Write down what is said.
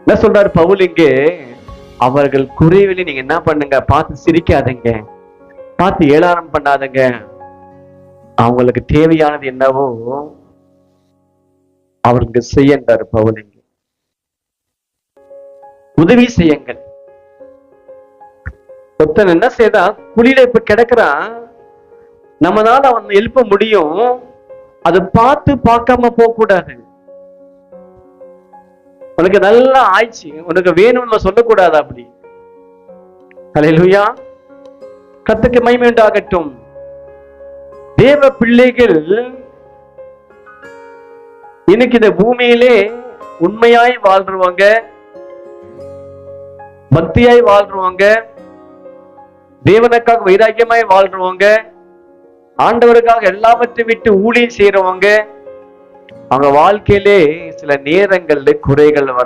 என்ன சொல்றாரு பவுல் இங்கே? அவர்கள் குறைவிலே நீங்க என்ன பண்ணுங்க, பார்த்து சிரிக்காதீங்க, பார்த்து ஏளனம் பண்ணாதீங்க. அவங்களுக்கு தேவையானது என்னவோ அவருக்கு செய்யண்டாரு பவுல் இங்கே. உதவி செய்யுங்கள். ஒருத்தன் என்ன செய்தா, குழியில இப்ப கிடக்குறான், நம்மளால அவன் எழுப்ப முடியும், அதை பார்த்து பார்க்காம போக கூடாது. உனக்கு நல்லா ஆயிடுச்சு, உனக்கு வேணும்னு சொல்லக்கூடாது. அப்படி ஹல்லேலூயா, கர்த்தருக்கு மகிமை உண்டாகட்டும். தேவ பிள்ளைகள் இன்னைக்கு இந்த பூமியிலே உண்மையாய் வாழ்றவங்க, பக்தியாய் வாழ்றவங்க, தேவனுக்காக வைராக்கியமாய் வாழ்றவங்க, ஆண்டவருக்காக எல்லாவற்றை விட்டு ஊழியம் செய்யறவங்க, அவங்க வாழ்க்கையிலே சில நேரங்கள்ல குறைகள் வர